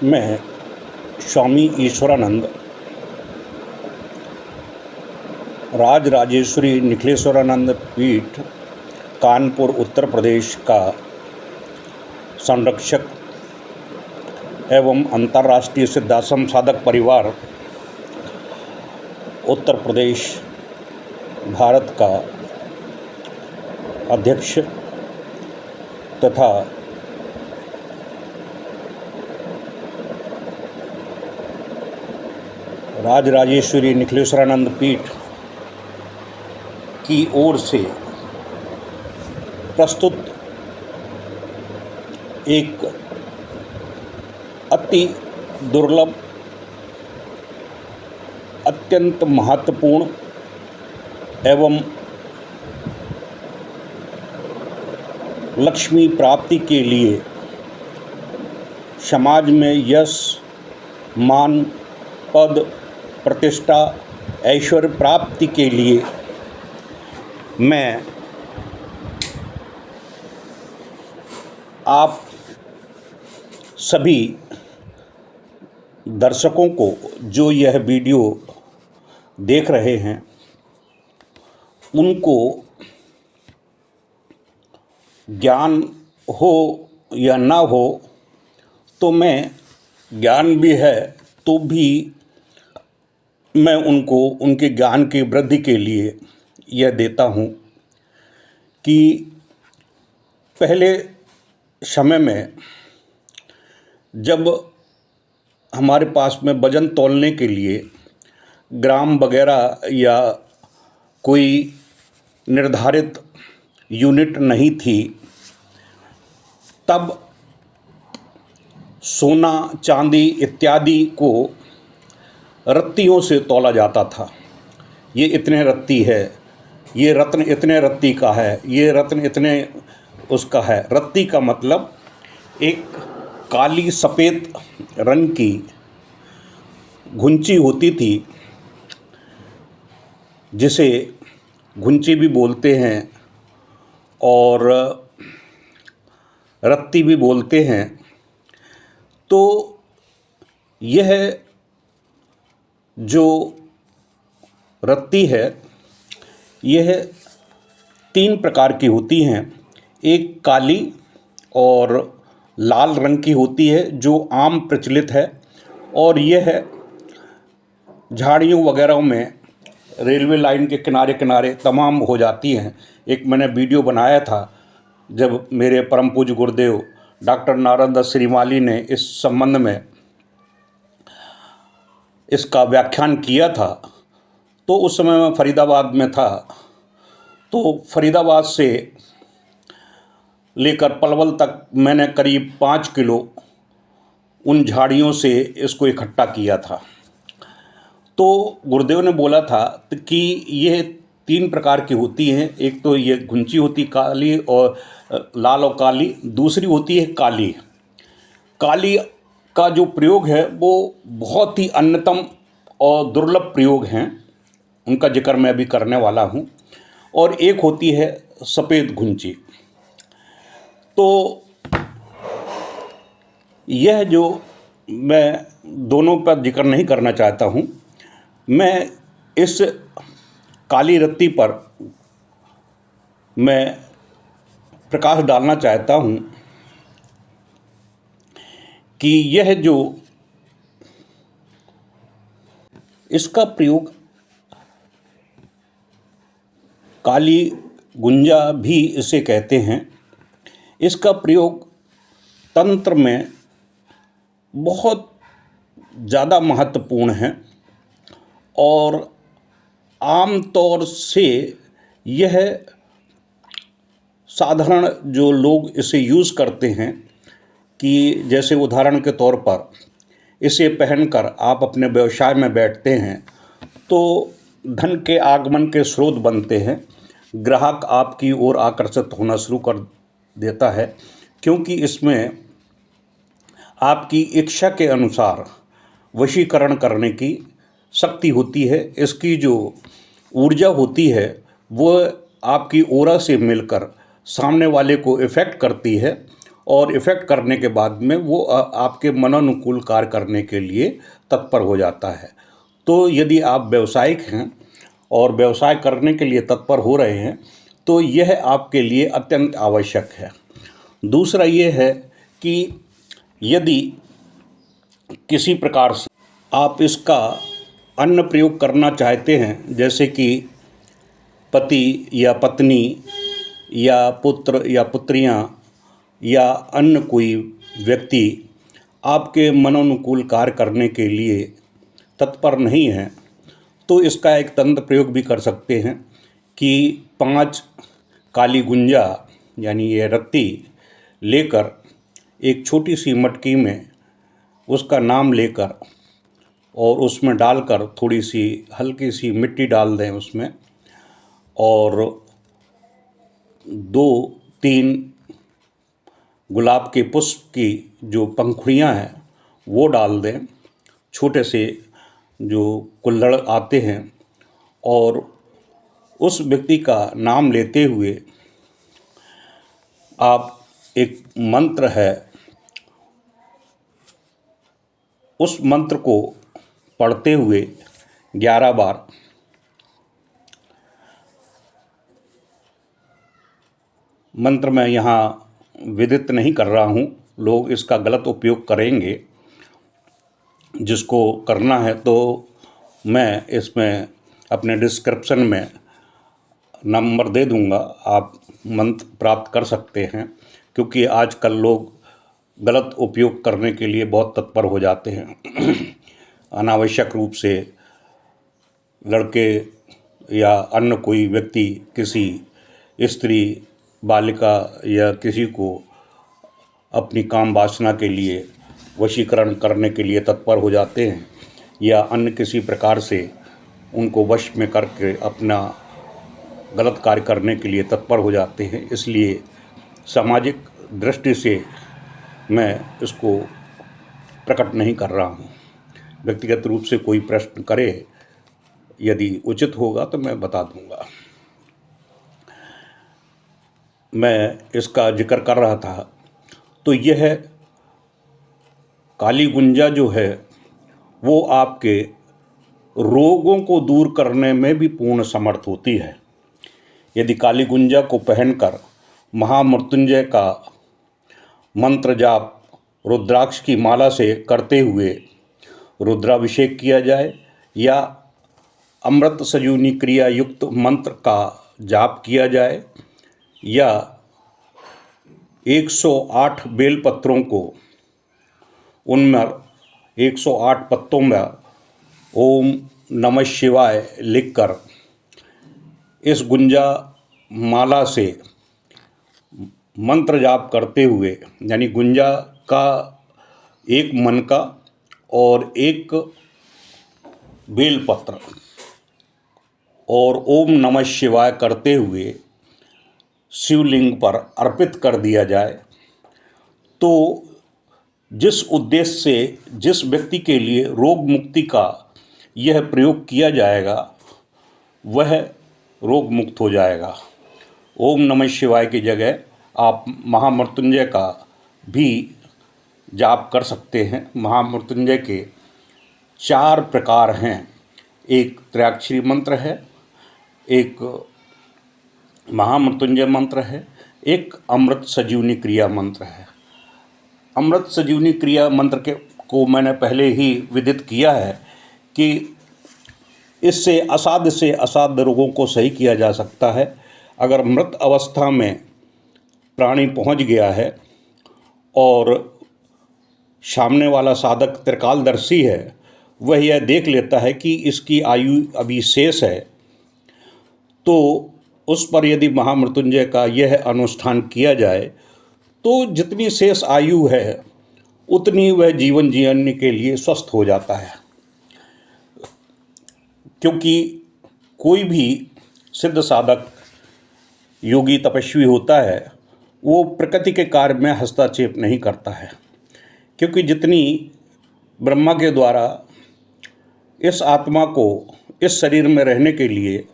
मैं स्वामी ईश्वरानंद राजराजेश्वरी निखिलेश्वरानंद पीठ कानपुर उत्तर प्रदेश का संरक्षक एवं अंतर्राष्ट्रीय सिद्धाश्रम साधक परिवार उत्तर प्रदेश भारत का अध्यक्ष तथा राजराजेश्वरी निखिलेश्वरानंद पीठ की ओर से प्रस्तुत एक अति दुर्लभ, अत्यंत महत्वपूर्ण एवं लक्ष्मी प्राप्ति के लिए, समाज में यश, मान, पद, प्रतिष्ठा, ऐश्वर्य प्राप्ति के लिए मैं आप सभी दर्शकों को जो यह वीडियो देख रहे हैं उनको ज्ञान हो या ना हो, तो मैं ज्ञान भी है तो भी मैं उनको उनके ज्ञान की वृद्धि के लिए यह देता हूँ कि पहले समय में जब हमारे पास में वज़न तौलने के लिए ग्राम वगैरह या कोई निर्धारित यूनिट नहीं थी, तब सोना, चांदी इत्यादि को रत्तियों से तौला जाता था। ये इतने रत्ती है, ये रत्न इतने रत्ती का है, ये रत्न इतने उसका है। रत्ती का मतलब एक काली सफ़ेद रंग की घुंची होती थी, जिसे घुंची भी बोलते हैं और रत्ती भी बोलते हैं। तो यह जो रत्ती है, यह 3 प्रकार की होती हैं। एक काली और लाल रंग की होती है जो आम प्रचलित है, और यह झाड़ियों वगैरह में, रेलवे लाइन के किनारे किनारे तमाम हो जाती हैं। एक मैंने वीडियो बनाया था जब मेरे परम पूज्य गुरुदेव डॉक्टर नारायण दास श्रीमाली ने इस संबंध में इसका व्याख्यान किया था, तो उस समय मैं फरीदाबाद में था। तो फरीदाबाद से लेकर पलवल तक मैंने करीब 5 किलो उन झाड़ियों से इसको इकट्ठा किया था। तो गुरुदेव ने बोला था कि यह 3 प्रकार की होती हैं। एक तो ये घुंची होती काली और लाल और काली, दूसरी होती है काली। काली का जो प्रयोग है वो बहुत ही अन्यतम और दुर्लभ प्रयोग हैं, उनका जिक्र मैं अभी करने वाला हूँ। और एक होती है सफ़ेद घुंची। तो यह जो मैं दोनों पर जिक्र नहीं करना चाहता हूँ, मैं इस काली रत्ती पर मैं प्रकाश डालना चाहता हूँ कि यह जो इसका प्रयोग काली गुंजा भी इसे कहते हैं। इसका प्रयोग तंत्र में बहुत ज़्यादा महत्वपूर्ण है, और आम तौर से यह साधारण जो लोग इसे यूज़ करते हैं, कि जैसे उदाहरण के तौर पर इसे पहनकर आप अपने व्यवसाय में बैठते हैं तो धन के आगमन के स्रोत बनते हैं। ग्राहक आपकी ओर आकर्षित होना शुरू कर देता है, क्योंकि इसमें आपकी इच्छा के अनुसार वशीकरण करने की शक्ति होती है। इसकी जो ऊर्जा होती है वो आपकी ओरा से मिलकर सामने वाले को इफ़ेक्ट करती है और इफ़ेक्ट करने के बाद में वो आपके मनोनुकूल कार्य करने के लिए तत्पर हो जाता है। तो यदि आप व्यावसायिक हैं और व्यवसाय करने के लिए तत्पर हो रहे हैं तो यह आपके लिए अत्यंत आवश्यक है। दूसरा ये है कि यदि किसी प्रकार से आप इसका अन्य प्रयोग करना चाहते हैं, जैसे कि पति या पत्नी या पुत्र या पुत्रियां या अन्य कोई व्यक्ति आपके मनोनुकूल कार्य करने के लिए तत्पर नहीं हैं, तो इसका एक तंत्र प्रयोग भी कर सकते हैं कि 5 काली गुंजा यानी ये रत्ती लेकर एक छोटी सी मटकी में उसका नाम लेकर और उसमें डालकर थोड़ी सी हल्की सी मिट्टी डाल दें उसमें, और 2-3 गुलाब के पुष्प की जो पंखुड़ियाँ हैं वो डाल दें, छोटे से जो कुल्हड़ आते हैं, और उस व्यक्ति का नाम लेते हुए आप एक मंत्र है, उस मंत्र को पढ़ते हुए 11 बार मंत्र मैं यहाँ विदित नहीं कर रहा हूँ, लोग इसका गलत उपयोग करेंगे। जिसको करना है तो मैं इसमें अपने डिस्क्रिप्शन में नंबर दे दूँगा, आप मंत्र प्राप्त कर सकते हैं, क्योंकि आजकल लोग गलत उपयोग करने के लिए बहुत तत्पर हो जाते हैं। अनावश्यक रूप से लड़के या अन्य कोई व्यक्ति किसी स्त्री, बालिका या किसी को अपनी काम वासना के लिए वशीकरण करने के लिए तत्पर हो जाते हैं, या अन्य किसी प्रकार से उनको वश में करके अपना गलत कार्य करने के लिए तत्पर हो जाते हैं। इसलिए सामाजिक दृष्टि से मैं इसको प्रकट नहीं कर रहा हूँ। व्यक्तिगत रूप से कोई प्रश्न करे, यदि उचित होगा तो मैं बता दूंगा। मैं इसका जिक्र कर रहा था तो यह काली गुंजा जो है वो आपके रोगों को दूर करने में भी पूर्ण समर्थ होती है। यदि काली गुंजा को पहनकर महामृत्युंजय का मंत्र जाप रुद्राक्ष की माला से करते हुए रुद्राभिषेक किया जाए, या अमृत संजीवनी क्रिया युक्त मंत्र का जाप किया जाए, या 108 बेल पत्रों को उनमें 108 पत्तों में ओम नमः शिवाय लिखकर इस गुंजा माला से मंत्र जाप करते हुए, यानी गुंजा का एक मन का और एक बेलपत्र और ओम नमः शिवाय करते हुए शिवलिंग पर अर्पित कर दिया जाए, तो जिस उद्देश्य से जिस व्यक्ति के लिए रोग मुक्ति का यह प्रयोग किया जाएगा वह रोग मुक्त हो जाएगा। ओम नमः शिवाय की जगह आप महामृत्युंजय का भी जाप कर सकते हैं। महामृत्युंजय के 4 प्रकार हैं। एक त्रयाक्षरी मंत्र है, एक महामृत्युंजय मंत्र है, एक अमृत संजीवनी क्रिया मंत्र है। अमृत संजीवनी क्रिया मंत्र को मैंने पहले ही विदित किया है कि इससे असाध्य रोगों को सही किया जा सकता है। अगर मृत अवस्था में प्राणी पहुंच गया है और सामने वाला साधक त्रिकालदर्शी है, वह यह देख लेता है कि इसकी आयु अभी शेष है, तो उस पर यदि महामृत्युंजय का यह अनुष्ठान किया जाए तो जितनी शेष आयु है उतनी वह जीवन जीने के लिए स्वस्थ हो जाता है। क्योंकि कोई भी सिद्ध साधक योगी तपस्वी होता है वो प्रकृति के कार्य में हस्तक्षेप नहीं करता है, क्योंकि जितनी ब्रह्मा के द्वारा इस आत्मा को इस शरीर में रहने के लिए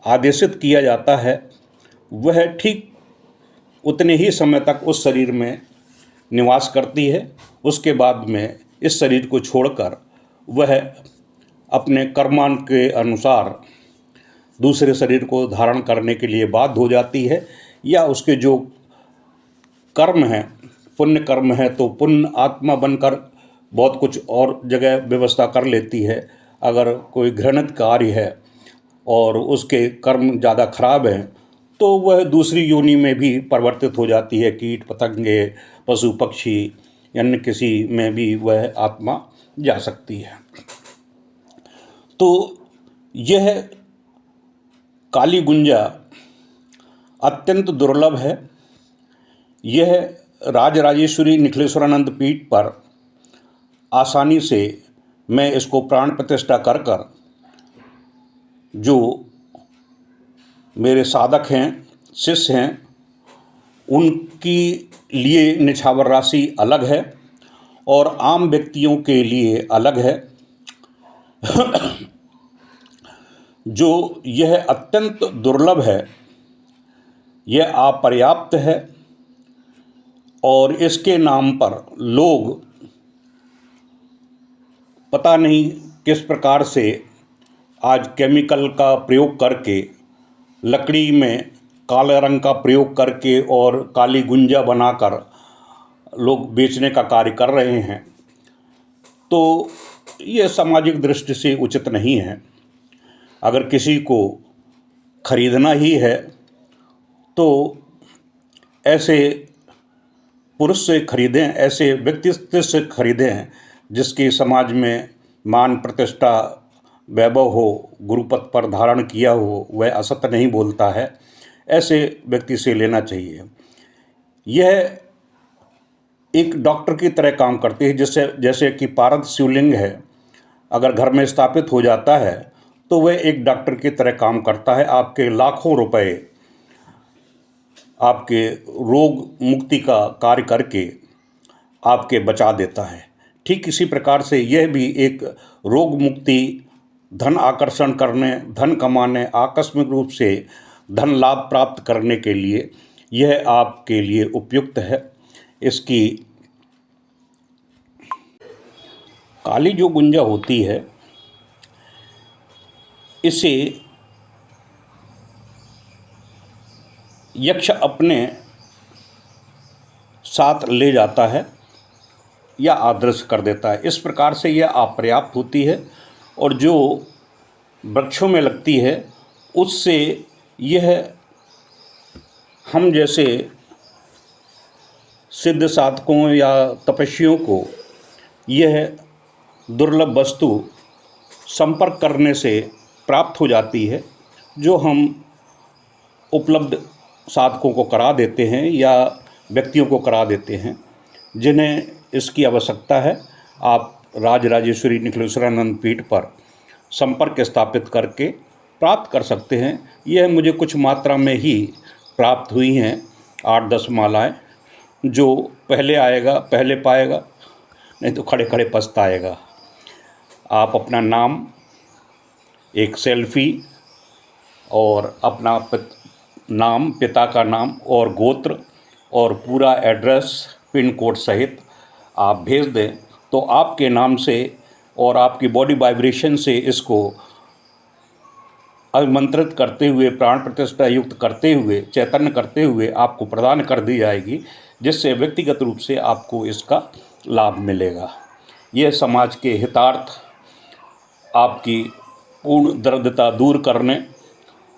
आदेशित किया जाता है वह ठीक उतने ही समय तक उस शरीर में निवास करती है, उसके बाद में इस शरीर को छोड़कर वह अपने कर्मान के अनुसार दूसरे शरीर को धारण करने के लिए बाध्य हो जाती है, या उसके जो कर्म हैं, पुण्य कर्म है, तो पुण्य आत्मा बनकर बहुत कुछ और जगह व्यवस्था कर लेती है। अगर कोई घृणित कार्य है और उसके कर्म ज़्यादा खराब हैं तो वह दूसरी योनि में भी परिवर्तित हो जाती है, कीट पतंगे, पशु पक्षी, अन्य किसी में भी वह आत्मा जा सकती है। तो यह काली गुंजा अत्यंत दुर्लभ है। यह राजराजेश्वरी निखिलेश्वरानंद पीठ पर आसानी से मैं इसको प्राण प्रतिष्ठा कर कर जो मेरे साधक हैं, शिष्य हैं, उनकी लिए निछावर राशि अलग है और आम व्यक्तियों के लिए अलग है। जो यह अत्यंत दुर्लभ है, यह अपर्याप्त है और इसके नाम पर लोग पता नहीं किस प्रकार से आज केमिकल का प्रयोग करके, लकड़ी में काले रंग का प्रयोग करके और काली गुंजा बनाकर लोग बेचने का कार्य कर रहे हैं। तो ये सामाजिक दृष्टि से उचित नहीं है। अगर किसी को खरीदना ही है तो ऐसे पुरुष से खरीदें, ऐसे व्यक्ति से खरीदें जिसकी समाज में मान प्रतिष्ठा वैभव हो, गुरुपद पर धारण किया हो, वह असत्य नहीं बोलता है, ऐसे व्यक्ति से लेना चाहिए। यह एक डॉक्टर की तरह काम करती है। जैसे कि पारद शिवलिंग है, अगर घर में स्थापित हो जाता है तो वह एक डॉक्टर की तरह काम करता है। आपके लाखों रुपए आपके रोग मुक्ति का कार्य करके आपके बचा देता है। ठीक इसी प्रकार से यह भी एक रोग मुक्ति, धन आकर्षण करने, धन कमाने, आकस्मिक रूप से धन लाभ प्राप्त करने के लिए यह आपके लिए उपयुक्त है। इसकी काली जो गुंजा होती है, इसे यक्ष अपने साथ ले जाता है या अदृश्य कर देता है। इस प्रकार से यह अपर्याप्त होती है और जो वृक्षों में लगती है उससे यह हम जैसे सिद्ध साधकों या तपस्वियों को यह दुर्लभ वस्तु संपर्क करने से प्राप्त हो जाती है, जो हम उपलब्ध साधकों को करा देते हैं या व्यक्तियों को करा देते हैं जिन्हें इसकी आवश्यकता है। आप राजराजेश्वरी निखिलेश्वरानंद पीठ पर संपर्क स्थापित करके प्राप्त कर सकते हैं। यह मुझे कुछ मात्रा में ही प्राप्त हुई हैं, 8-10 मालाएँ। जो पहले आएगा पहले पाएगा, नहीं तो खड़े खड़े पछताएगा। आप अपना नाम, एक सेल्फी और अपना नाम, पिता का नाम और गोत्र और पूरा एड्रेस पिन कोड सहित आप भेज दें तो आपके नाम से और आपकी बॉडी वाइब्रेशन से इसको अभिमंत्रित करते हुए, प्राण प्रतिष्ठा युक्त करते हुए, चैतन्य करते हुए आपको प्रदान कर दी जाएगी, जिससे व्यक्तिगत रूप से आपको इसका लाभ मिलेगा। यह समाज के हितार्थ, आपकी पूर्ण दरिद्रता दूर करने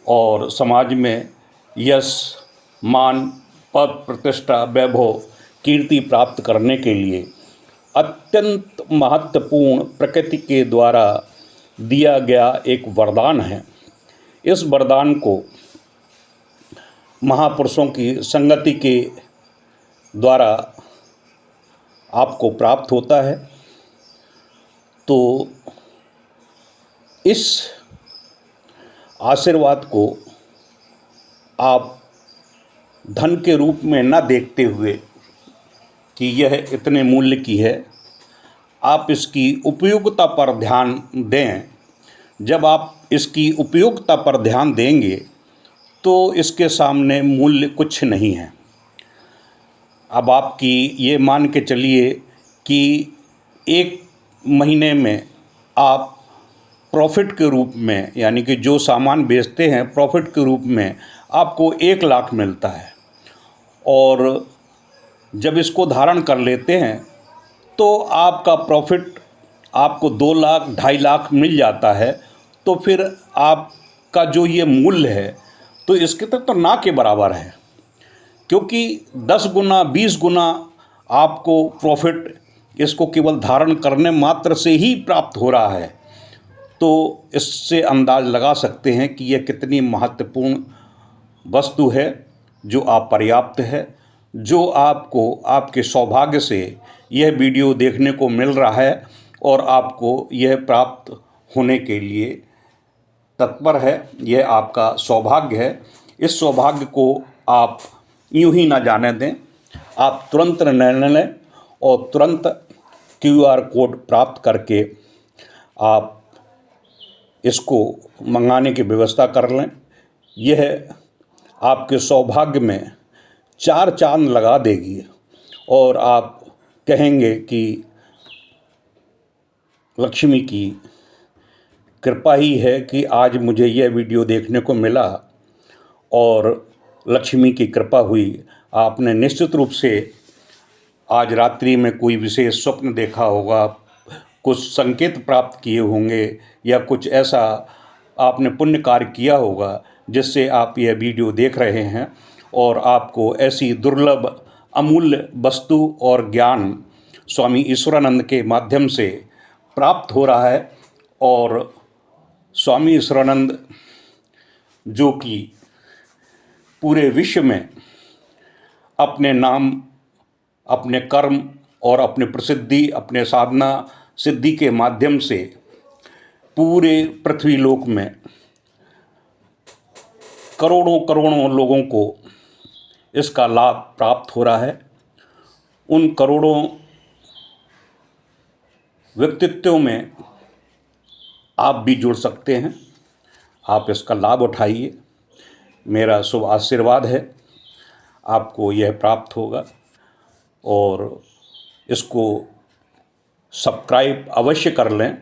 और समाज में यश, मान, पद, प्रतिष्ठा, वैभव, कीर्ति प्राप्त करने के लिए अत्यंत महत्वपूर्ण प्रकृति के द्वारा दिया गया एक वरदान है। इस वरदान को महापुरुषों की संगति के द्वारा आपको प्राप्त होता है। तो इस आशीर्वाद को आप धन के रूप में न देखते हुए कि यह इतने मूल्य की है, आप इसकी उपयोगिता पर ध्यान दें। जब आप इसकी उपयोगिता पर ध्यान देंगे तो इसके सामने मूल्य कुछ नहीं है। अब आपकी ये मान के चलिए कि 1 महीने में आप प्रॉफिट के रूप में, यानी कि जो सामान बेचते हैं प्रॉफिट के रूप में आपको 1 लाख मिलता है, और जब इसको धारण कर लेते हैं तो आपका प्रॉफिट आपको 2 लाख 2.5 लाख मिल जाता है। तो फिर आपका जो ये मूल्य है तो इसके तक तो ना के बराबर है, क्योंकि 10 गुना 20 गुना आपको प्रॉफिट इसको केवल धारण करने मात्र से ही प्राप्त हो रहा है। तो इससे अंदाज़ लगा सकते हैं कि यह कितनी महत्वपूर्ण वस्तु है जो अपर्याप्त है, जो आपको आपके सौभाग्य से यह वीडियो देखने को मिल रहा है और आपको यह प्राप्त होने के लिए तत्पर है। यह आपका सौभाग्य है। इस सौभाग्य को आप यूं ही ना जाने दें। आप तुरंत निर्णय लें और तुरंत QR कोड प्राप्त करके आप इसको मंगाने की व्यवस्था कर लें। यह आपके सौभाग्य में 4 चांद लगा देगी और आप कहेंगे कि लक्ष्मी की कृपा ही है कि आज मुझे यह वीडियो देखने को मिला, और लक्ष्मी की कृपा हुई। आपने निश्चित रूप से आज रात्रि में कोई विशेष स्वप्न देखा होगा, कुछ संकेत प्राप्त किए होंगे, या कुछ ऐसा आपने पुण्य कार्य किया होगा जिससे आप यह वीडियो देख रहे हैं, और आपको ऐसी दुर्लभ अमूल्य वस्तु और ज्ञान स्वामी ईश्वरानंद के माध्यम से प्राप्त हो रहा है। और स्वामी ईश्वरानंद जो कि पूरे विश्व में अपने नाम, अपने कर्म और अपने प्रसिद्धि, अपने साधना सिद्धि के माध्यम से पूरे पृथ्वी लोक में करोड़ों करोड़ों लोगों को इसका लाभ प्राप्त हो रहा है। उन करोड़ों व्यक्तित्वों में आप भी जुड़ सकते हैं। आप इसका लाभ उठाइए। मेरा शुभ आशीर्वाद है, आपको यह प्राप्त होगा। और इसको सब्सक्राइब अवश्य कर लें,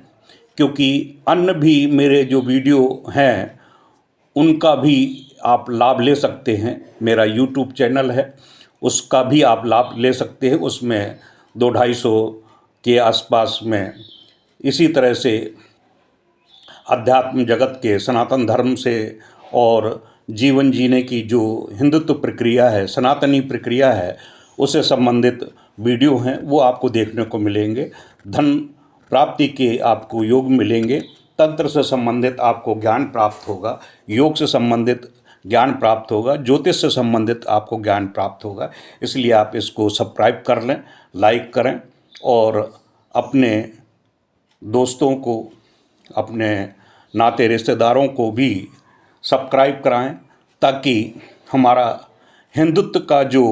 क्योंकि अन्य भी मेरे जो वीडियो हैं उनका भी आप लाभ ले सकते हैं। मेरा YouTube चैनल है, उसका भी आप लाभ ले सकते हैं। उसमें 200-250 के आसपास में इसी तरह से अध्यात्म जगत के, सनातन धर्म से और जीवन जीने की जो हिंदुत्व प्रक्रिया है, सनातनी प्रक्रिया है, उससे संबंधित वीडियो हैं, वो आपको देखने को मिलेंगे। धन प्राप्ति के आपको योग मिलेंगे। तंत्र से संबंधित आपको ज्ञान प्राप्त होगा, योग से संबंधित ज्ञान प्राप्त होगा, ज्योतिष से संबंधित आपको ज्ञान प्राप्त होगा। इसलिए आप इसको सब्सक्राइब कर लें, लाइक करें, और अपने दोस्तों को, अपने नाते रिश्तेदारों को भी सब्सक्राइब कराएं, ताकि हमारा हिंदुत्व का जो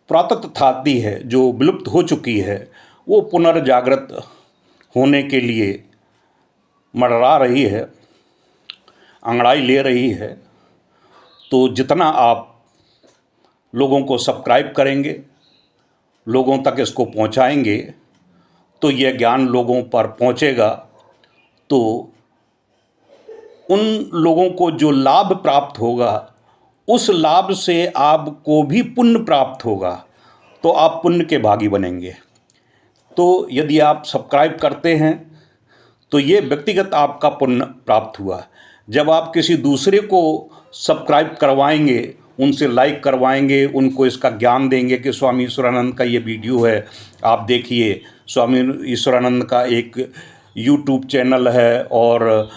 पुरातत्वता है, जो विलुप्त हो चुकी है, वो पुनर्जागृत होने के लिए मडरा रही है, अंगड़ाई ले रही है। तो जितना आप लोगों को सब्सक्राइब करेंगे, लोगों तक इसको पहुंचाएंगे, तो यह ज्ञान लोगों पर पहुंचेगा। तो उन लोगों को जो लाभ प्राप्त होगा, उस लाभ से आपको भी पुण्य प्राप्त होगा, तो आप पुण्य के भागी बनेंगे। तो यदि आप सब्सक्राइब करते हैं तो ये व्यक्तिगत आपका पुण्य प्राप्त हुआ। जब आप किसी दूसरे को सब्सक्राइब करवाएंगे, उनसे लाइक करवाएंगे, उनको इसका ज्ञान देंगे कि स्वामी ईश्वरानंद का ये वीडियो है, आप देखिए। स्वामी ईश्वरानंद का एक YouTube चैनल है, और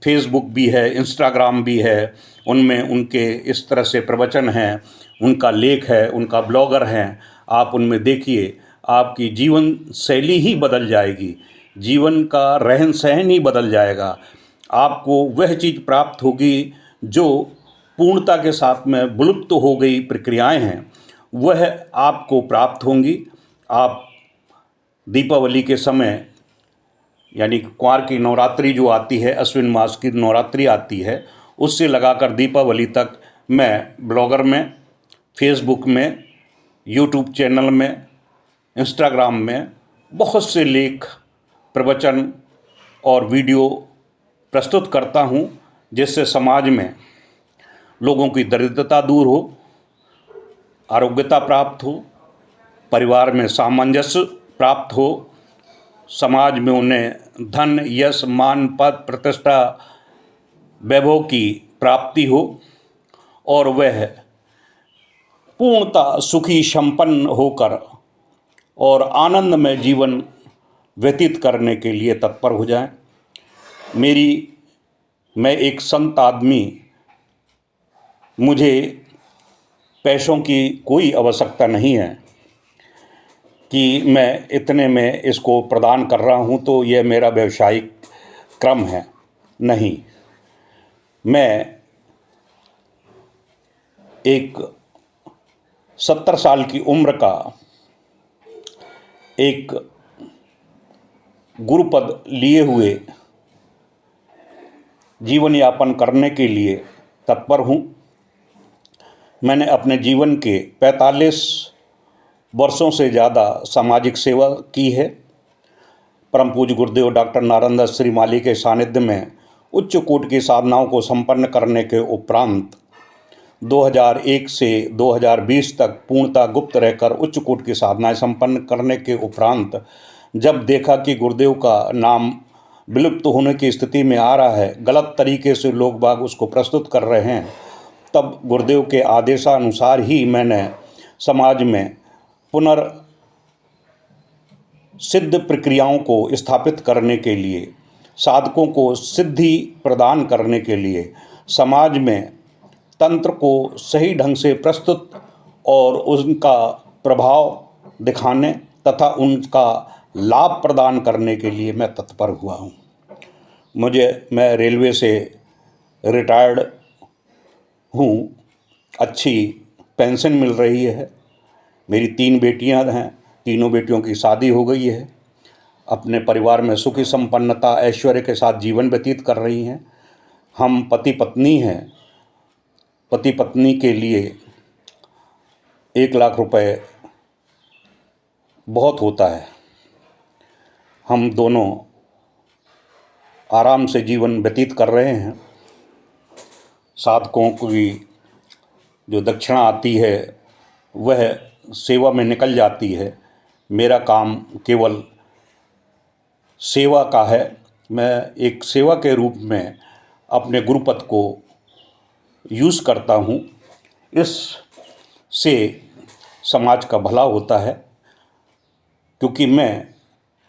फेसबुक भी है, इंस्टाग्राम भी है, उनमें उनके इस तरह से प्रवचन हैं, उनका लेख है, उनका ब्लॉगर हैं। आप उनमें देखिए, आपकी जीवन शैली ही बदल जाएगी, जीवन का रहन सहन ही बदल जाएगा। आपको वह चीज़ प्राप्त होगी जो पूर्णता के साथ में विलुप्त हो गई प्रक्रियाएं हैं, वह आपको प्राप्त होंगी। आप दीपावली के समय, यानी कुंवार की नवरात्रि जो आती है, अश्विन मास की नवरात्रि आती है, उससे लगाकर दीपावली तक मैं ब्लॉगर में, फेसबुक में, यूट्यूब चैनल में, इंस्टाग्राम में बहुत से लेख, प्रवचन और वीडियो प्रस्तुत करता हूँ, जिससे समाज में लोगों की दरिद्रता दूर हो, आरोग्यता प्राप्त हो, परिवार में सामंजस्य प्राप्त हो, समाज में उन्हें धन, यश, मान, पद, प्रतिष्ठा, वैभव की प्राप्ति हो और वह पूर्णतः सुखी संपन्न होकर और आनंद में जीवन व्यतीत करने के लिए तत्पर हो जाएं। मैं एक संत आदमी, मुझे पैसों की कोई आवश्यकता नहीं है कि मैं इतने में इसको प्रदान कर रहा हूँ तो यह मेरा व्यवसायिक क्रम है। नहीं, मैं एक 70 साल की उम्र का एक गुरुपद लिए हुए जीवन यापन करने के लिए तत्पर हूँ। मैंने अपने जीवन के 45 वर्षों से ज़्यादा सामाजिक सेवा की है। परम पूज्य गुरुदेव डॉक्टर नारायण दास श्रीमाली के सानिध्य में उच्च कोटि की साधनाओं को संपन्न करने के उपरांत 2001 से 2020 तक पूर्णतः गुप्त रहकर उच्च कोटि की साधनाएं संपन्न करने के उपरांत जब देखा कि गुरुदेव का नाम विलुप्त होने की स्थिति में आ रहा है, गलत तरीके से लोग बाग उसको प्रस्तुत कर रहे हैं, तब गुरुदेव के आदेशानुसार ही मैंने समाज में सिद्ध प्रक्रियाओं को स्थापित करने के लिए, साधकों को सिद्धि प्रदान करने के लिए, समाज में तंत्र को सही ढंग से प्रस्तुत और उनका प्रभाव दिखाने तथा उनका लाभ प्रदान करने के लिए मैं तत्पर हुआ हूँ। मैं रेलवे से रिटायर्ड हूँ, अच्छी पेंशन मिल रही है। मेरी 3 बेटियां हैं, तीनों बेटियों की शादी हो गई है, अपने परिवार में सुखी संपन्नता ऐश्वर्य के साथ जीवन व्यतीत कर रही हैं। हम पति पत्नी हैं। पति पत्नी के लिए 1 लाख रुपए बहुत होता है। हम दोनों आराम से जीवन व्यतीत कर रहे हैं। साधकों की जो दक्षिणा आती है वह सेवा में निकल जाती है। मेरा काम केवल सेवा का है। मैं एक सेवा के रूप में अपने गुरुपद को यूज़ करता हूँ। इससे समाज का भला होता है, क्योंकि मैं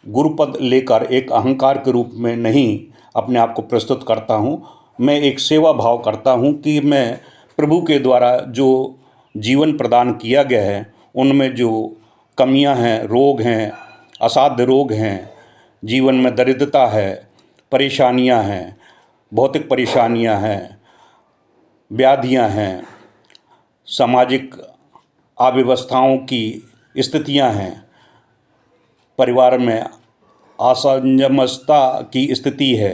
गुरुपद लेकर एक अहंकार के रूप में नहीं अपने आप को प्रस्तुत करता हूँ। मैं एक सेवा भाव करता हूँ कि मैं प्रभु के द्वारा जो जीवन प्रदान किया गया है, उनमें जो कमियां हैं, रोग हैं, असाध्य रोग हैं, जीवन में दरिद्रता है, परेशानियां हैं, भौतिक परेशानियां हैं, व्याधियां हैं, सामाजिक अव्यवस्थाओं की स्थितियां हैं, परिवार में असमंजसता की स्थिति है,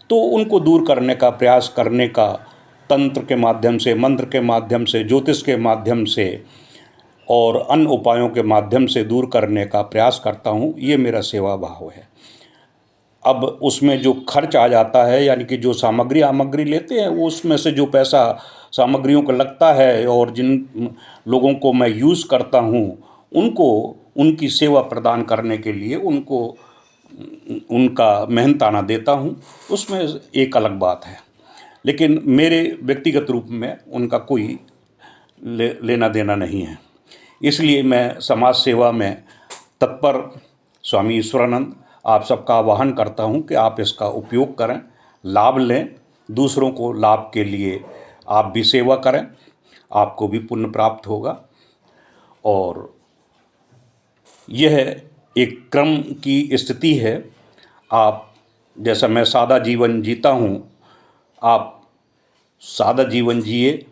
तो उनको दूर करने का प्रयास करने का तंत्र के माध्यम से, मंत्र के माध्यम से, ज्योतिष के माध्यम से और अन्य उपायों के माध्यम से दूर करने का प्रयास करता हूँ। ये मेरा सेवा भाव है। अब उसमें जो खर्च आ जाता है, यानी कि जो सामग्री लेते हैं, वो उसमें से जो पैसा सामग्रियों को लगता है और जिन लोगों को मैं यूज़ करता हूँ, उनको उनकी सेवा प्रदान करने के लिए उनको उनका मेहनताना देता हूँ, उसमें एक अलग बात है। लेकिन मेरे व्यक्तिगत रूप में उनका कोई लेना देना नहीं है। इसलिए मैं समाज सेवा में तत्पर स्वामी ईश्वरानंद आप सबका आह्वान करता हूँ कि आप इसका उपयोग करें, लाभ लें, दूसरों को लाभ के लिए आप भी सेवा करें, आपको भी पुण्य प्राप्त होगा। और यह एक क्रम की स्थिति है। आप जैसा मैं सादा जीवन जीता हूँ, आप सादा जीवन जिए,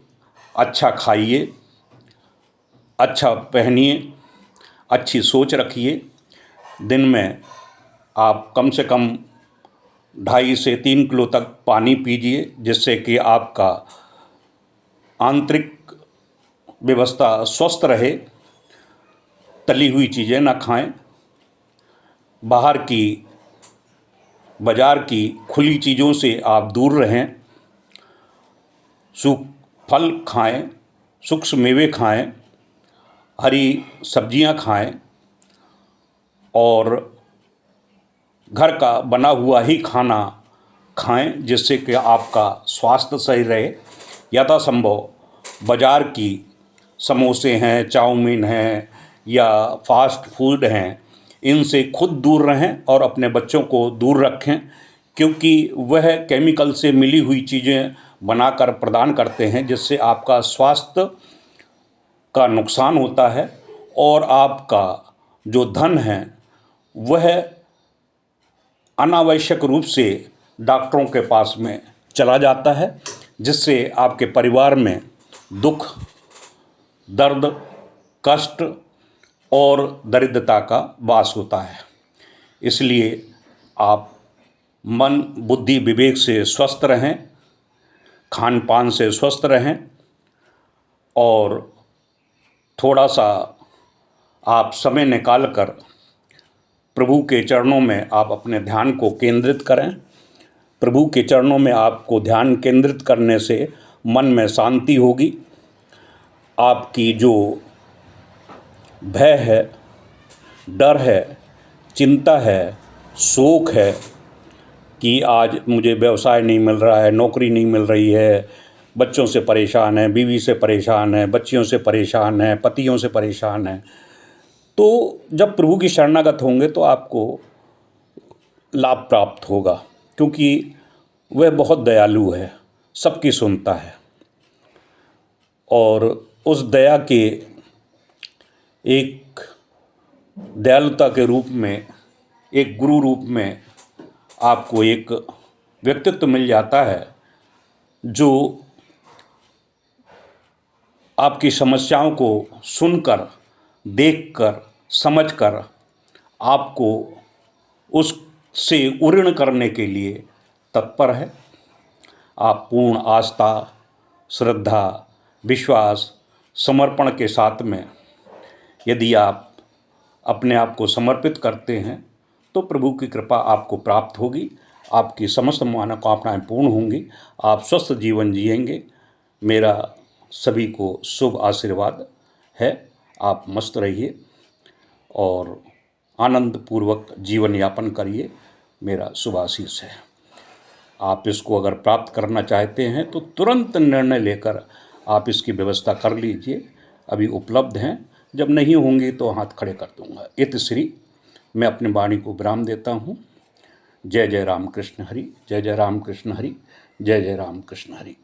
अच्छा खाइए, अच्छा पहनिए, अच्छी सोच रखिए। दिन में आप कम से कम 2.5 से 3 किलो तक पानी पीजिए, जिससे कि आपका आंतरिक व्यवस्था स्वस्थ रहे तली हुई चीज़ें ना खाएं, बाहर की बाज़ार की खुली चीज़ों से आप दूर रहें, सूख फल खाएं, सूक्ष्म मेवे खाएं, हरी सब्जियां खाएं और घर का बना हुआ ही खाना खाएं, जिससे कि आपका स्वास्थ्य सही रहे। यथासंभव बाज़ार की समोसे हैं, चाउमीन हैं या फास्ट फूड हैं, इनसे खुद दूर रहें और अपने बच्चों को दूर रखें, क्योंकि वह केमिकल से मिली हुई चीज़ें बनाकर प्रदान करते हैं, जिससे आपका स्वास्थ्य का नुकसान होता है और आपका जो धन है वह अनावश्यक रूप से डॉक्टरों के पास में चला जाता है, जिससे आपके परिवार में दुख, दर्द, कष्ट और दरिद्रता का वास होता है। इसलिए आप मन, बुद्धि, विवेक से स्वस्थ रहें, खान पान से स्वस्थ रहें और थोड़ा सा आप समय निकाल कर प्रभु के चरणों में आप अपने ध्यान को केंद्रित करें। प्रभु के चरणों में आपको ध्यान केंद्रित करने से मन में शांति होगी। आपकी जो भय है, डर है, चिंता है, शोक है कि आज मुझे व्यवसाय नहीं मिल रहा है, नौकरी नहीं मिल रही है, बच्चों से परेशान है, बीवी से परेशान है, बच्चियों से परेशान है, पतियों से परेशान है, तो जब प्रभु की शरणागत होंगे तो आपको लाभ प्राप्त होगा, क्योंकि वह बहुत दयालु है, सबकी सुनता है और उस दया के एक दयालुता के रूप में, एक गुरु रूप में आपको एक व्यक्तित्व मिल जाता है जो आपकी समस्याओं को सुनकर, देखकर, समझकर आपको उससे उऋण करने के लिए तत्पर है। आप पूर्ण आस्था, श्रद्धा, विश्वास, समर्पण के साथ में यदि आप अपने आप को समर्पित करते हैं तो प्रभु की कृपा आपको प्राप्त होगी, आपकी समस्त मनोकामनाएं पूर्ण होंगी, आप स्वस्थ जीवन जिएंगे। मेरा सभी को शुभ आशीर्वाद है। आप मस्त रहिए और आनंद पूर्वक जीवन यापन करिए, मेरा शुभ आशीष है। आप इसको अगर प्राप्त करना चाहते हैं तो तुरंत निर्णय लेकर आप इसकी व्यवस्था कर लीजिए, अभी उपलब्ध हैं, जब नहीं होंगी तो हाथ खड़े कर दूंगा। इत श्री मैं अपनी वाणी को विराम देता हूँ। जय जय राम कृष्ण हरि, जय जय राम कृष्ण हरि, जय जय राम कृष्ण हरि।